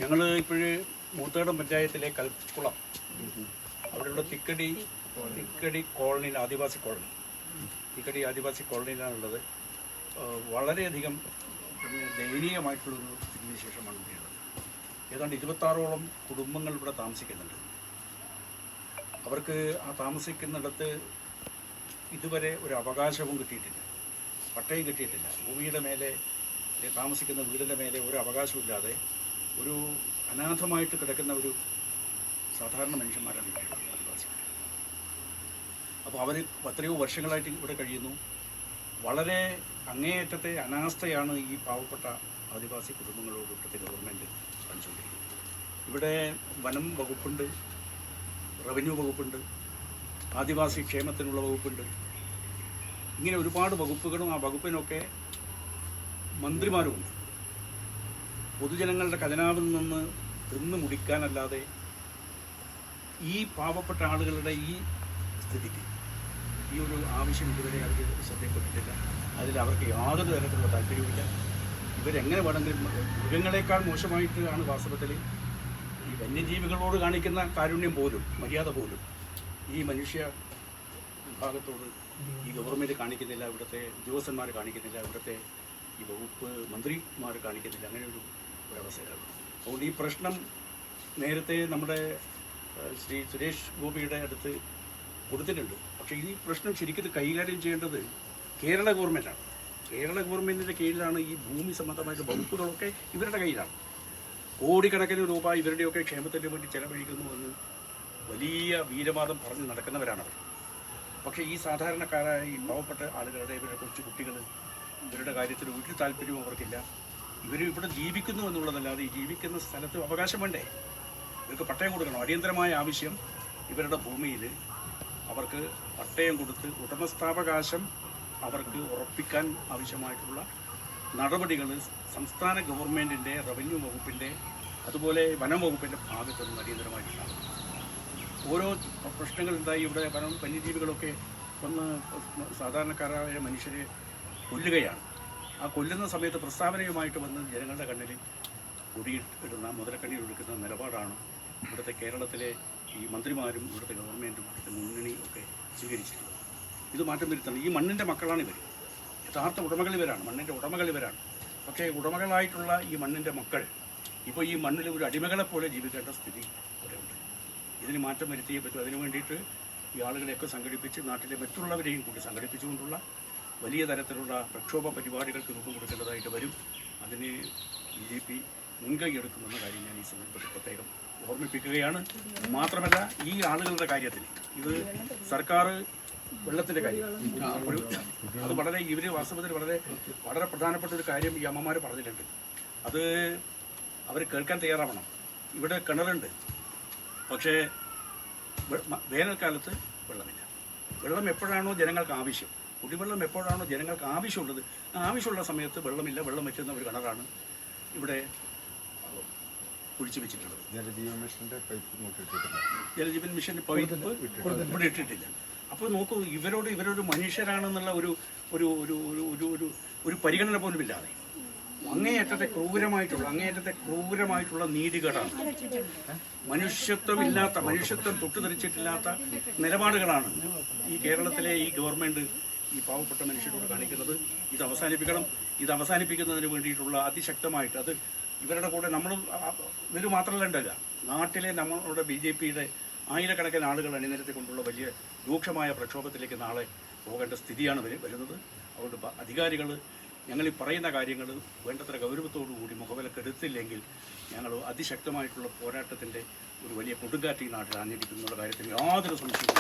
ഞങ്ങൾ ഇപ്പോഴ് മൂത്തേടം പഞ്ചായത്തിലെ കൽക്കുളം അവിടെയുള്ള തിക്കടി കോളനിയിൽ ആദിവാസി കോളനി തിക്കടി ആദിവാസി കോളനിയിലാണുള്ളത്. വളരെയധികം ദയനീയമായിട്ടുള്ളൊരു സ്ഥിതിവിശേഷമാണ് ഇവിടെയുള്ളത്. ഏതാണ്ട് 26ഓളം കുടുംബങ്ങൾ ഇവിടെ താമസിക്കുന്നുണ്ട്. അവർക്ക് ആ താമസിക്കുന്നിടത്ത് ഇതുവരെ ഒരു അവകാശവും കിട്ടിയിട്ടില്ല, പട്ടയം കിട്ടിയിട്ടില്ല. ഭൂമിയുടെ മേലെ താമസിക്കുന്ന വീടിൻ്റെ മേലെ ഒരു അവകാശമില്ലാതെ ഒരു അനാഥമായിട്ട് കിടക്കുന്ന ഒരു സാധാരണ മനുഷ്യന്മാരാണ് ഇവിടെ ആദിവാസികൾ. അപ്പോൾ അവർ എത്രയോ വർഷങ്ങളായിട്ട് ഇവിടെ കഴിയുന്നു. വളരെ അങ്ങേയറ്റത്തെ അനാസ്ഥയാണ് ഈ പാവപ്പെട്ട ആദിവാസി കുടുംബങ്ങളോട് ഇവിടുത്തെ ഗവൺമെൻറ് കാണിച്ചുകൊണ്ടിരിക്കുന്നത്. ഇവിടെ വനം വകുപ്പുണ്ട്, റവന്യൂ വകുപ്പുണ്ട്, ആദിവാസി ക്ഷേമത്തിനുള്ള വകുപ്പുണ്ട്. ഇങ്ങനെ ഒരുപാട് വകുപ്പുകളും ആ വകുപ്പിനൊക്കെ മന്ത്രിമാരുമുണ്ട്. പൊതുജനങ്ങളുടെ ഖജനാവിൽ നിന്ന് തിന്നു മുടിക്കാനല്ലാതെ ഈ പാവപ്പെട്ട ആളുകളുടെ ഈ സ്ഥിതിക്ക് ഈ ഒരു ആവശ്യം ഇതുവരെ അവർ ശ്രദ്ധപ്പെട്ടിട്ടില്ല. അതിൽ അവർക്ക് യാതൊരു തരത്തിലുള്ള താല്പര്യവുമില്ല. ഇവരെങ്ങനെ വേണമെങ്കിലും മൃഗങ്ങളെക്കാൾ മോശമായിട്ടാണ് വാസ്തവത്തിൽ ഈ വന്യജീവികളോട് കാണിക്കുന്ന കാരുണ്യം പോലും മര്യാദ പോലും ഈ മനുഷ്യ വിഭാഗത്തോട് ഈ ഗവൺമെൻറ് കാണിക്കുന്നില്ല, ഇവിടുത്തെ ഉദ്യോഗസ്ഥന്മാർ കാണിക്കുന്നില്ല, ഇവിടുത്തെ ഈ വകുപ്പ് മന്ത്രിമാർ കാണിക്കുന്നില്ല. അങ്ങനെ ഒരു ഒരവസ്ഥയാണ്. അതുകൊണ്ട് ഈ പ്രശ്നം നേരത്തെ നമ്മുടെ ശ്രീ സുരേഷ് ഗോപിയുടെ അടുത്ത് കൊടുത്തിട്ടുണ്ട്. പക്ഷേ ഈ പ്രശ്നം ശരിക്കും കൈകാര്യം ചെയ്യേണ്ടത് കേരള ഗവൺമെൻറ്റാണ്. കേരള ഗവൺമെൻറ്റിൻ്റെ കീഴിലാണ് ഈ ഭൂമി സംബന്ധമായിട്ട് വകുപ്പുകളൊക്കെ ഇവരുടെ കയ്യിലാണ്. കോടിക്കണക്കിന് രൂപ ഇവരുടെയൊക്കെ ക്ഷേമത്തിന് വേണ്ടി ചെലവഴിക്കുന്നുവെന്ന് വലിയ വീരവാദം പറഞ്ഞ് നടക്കുന്നവരാണവർ. പക്ഷേ ഈ സാധാരണക്കാരായ ഈ പാവപ്പെട്ട ആളുകളുടെ ഇവരുടെ കൊച്ചു കുട്ടികൾ ഇവരുടെ കാര്യത്തിൽ ഒരു താല്പര്യവും അവർക്കില്ല. ഇവർ ഇവിടെ ജീവിക്കുന്നു എന്നുള്ളതല്ലാതെ ഈ ജീവിക്കുന്ന സ്ഥലത്ത് അവകാശം വേണ്ടേ? ഇവർക്ക് പട്ടയം കൊടുക്കണം. അടിയന്തരമായ ആവശ്യം ഇവരുടെ ഭൂമിയിൽ അവർക്ക് പട്ടയം കൊടുത്ത് ഉടമസ്ഥാവകാശം അവർക്ക് ഉറപ്പിക്കാൻ ആവശ്യമായിട്ടുള്ള നടപടികൾ സംസ്ഥാന ഗവൺമെൻറ്റിൻ്റെ, റവന്യൂ വകുപ്പിൻ്റെ, അതുപോലെ വനം വകുപ്പിൻ്റെ ഭാഗത്തു നിന്ന് അടിയന്തരമായിട്ടുണ്ടാകും. ഓരോ പ്രശ്നങ്ങളുണ്ടായി ഇവിടെ വന്യജീവികളൊക്കെ വന്ന് സാധാരണക്കാരായ മനുഷ്യരെ കൊല്ലുകയാണ്. ആ കൊല്ലുന്ന സമയത്ത് പ്രസ്താവനയുമായിട്ട് വന്ന് ജനങ്ങളുടെ കണ്ണിൽ കുടിയിടുന്ന മുതലക്കണ്ണീർ ഒഴുക്കുന്ന നിലപാടാണ് ഇവിടുത്തെ കേരളത്തിലെ ഈ മന്ത്രിമാരും ഇവിടുത്തെ ഗവൺമെൻറ്റും ഇവിടുത്തെ മുന്നണിയും ഒക്കെ സ്വീകരിച്ചിട്ടുള്ളത്. ഇത് മാറ്റം വരുത്തണം. ഈ മണ്ണിൻ്റെ മക്കളാണ് ഇവർ. യഥാർത്ഥ ഉടമകൾ ഇവരാണ്, മണ്ണിൻ്റെ ഉടമകൾ ഇവരാണ്. പക്ഷേ ഉടമകളായിട്ടുള്ള ഈ മണ്ണിൻ്റെ മക്കൾ ഇപ്പോൾ ഈ മണ്ണിൽ ഒരു അടിമകളെപ്പോലെ ജീവിക്കേണ്ട സ്ഥിതി ഇവിടെയുണ്ട്. ഇതിന് മാറ്റം വരുത്തിയേ പറ്റും. അതിനു വേണ്ടിയിട്ട് ഈ ആളുകളെയൊക്കെ സംഘടിപ്പിച്ച് നാട്ടിലെ മറ്റുള്ളവരെയും കൂടി സംഘടിപ്പിച്ചുകൊണ്ടുള്ള വലിയ തരത്തിലുള്ള പ്രക്ഷോഭ പരിപാടികൾക്ക് രൂപം കൊടുക്കേണ്ടതായിട്ട് വരും. അതിന് BJP മുൻകൈ എടുക്കുമെന്ന കാര്യം ഞാൻ ഈ സന്ദർഭത്തിൽ പ്രത്യേകം ഓർമ്മിപ്പിക്കുകയാണ്. മാത്രമല്ല ഈ ആളുകളുടെ കാര്യത്തിൽ ഇത് സർക്കാർ വെള്ളത്തിൻ്റെ കാര്യം അത് വളരെ ഇവർ വാസ്തവത്തിൽ വളരെ പ്രധാനപ്പെട്ട ഒരു കാര്യം ഈ അമ്മമാർ പറഞ്ഞിട്ടുണ്ട്. അത് അവർ കേൾക്കാൻ തയ്യാറാവണം. ഇവിടെ കിണറുണ്ട്, പക്ഷേ വേനൽക്കാലത്ത് വെള്ളമില്ല. വെള്ളം എപ്പോഴാണോ ജനങ്ങൾക്ക് ആവശ്യം, കുടിവെള്ളം എപ്പോഴാണോ ജനങ്ങൾക്ക് ആവശ്യമുള്ളത്, ആവശ്യമുള്ള സമയത്ത് വെള്ളമില്ല. വെള്ളം വറ്റുന്ന ഒരു കിണറാണ് ഇവിടെ കുഴിച്ചു വെച്ചിട്ടുള്ളത്. ജലജീവൻ മിഷൻ്റെ പൈപ്പ് ഇട്ടിട്ടില്ല. ജലജീവൻ മിഷൻ്റെ പൈപ്പ് ഇവിടെ ഇട്ടിട്ടില്ല. അപ്പോൾ നോക്കൂ, ഇവരൊരു മനുഷ്യരാണെന്നുള്ള ഒരു ഒരു ഒരു ഒരു ഒരു ഒരു പരിഗണന പോലും ഇല്ലാതെ അങ്ങേയറ്റത്തെ ക്രൂരമായിട്ടുള്ള നീതികേടാണ്. മനുഷ്യത്വം തൊട്ടുതെറിച്ചിട്ടില്ലാത്ത നിലപാടുകളാണ് ഈ കേരളത്തിലെ ഈ ഗവൺമെൻറ് ഈ പാവപ്പെട്ട മനുഷ്യരോട് കാണിക്കുന്നത്. ഇത് അവസാനിപ്പിക്കണം. ഇത് അവസാനിപ്പിക്കുന്നതിന് വേണ്ടിയിട്ടുള്ള അതിശക്തമായിട്ട് അത് ഇവരുടെ കൂടെ ഇവർ മാത്രമല്ല ഉണ്ടാകുക. നാട്ടിലെ നമ്മളുടെ BJPയുടെ ആയിരക്കണക്കിന് ആളുകൾ അണിനിരത്തിക്കൊണ്ടുള്ള വലിയ രൂക്ഷമായ പ്രക്ഷോഭത്തിലേക്ക് നാളെ പോകേണ്ട സ്ഥിതിയാണ് വരുന്നത്. അതുകൊണ്ട് അധികാരികൾ ഞങ്ങൾ ഈ പറയുന്ന കാര്യങ്ങൾ വേണ്ടത്ര ഗൗരവത്തോടുകൂടി മുഖവിലക്കെടുത്തില്ലെങ്കിൽ ഞങ്ങൾ അതിശക്തമായിട്ടുള്ള പോരാട്ടത്തിൻ്റെ ഒരു വലിയ കൊടുങ്കാറ്റ് ഈ നാട്ടിൽ ആഞ്ഞടിക്കുന്നുള്ള കാര്യത്തിൽ യാതൊരു സംശയവും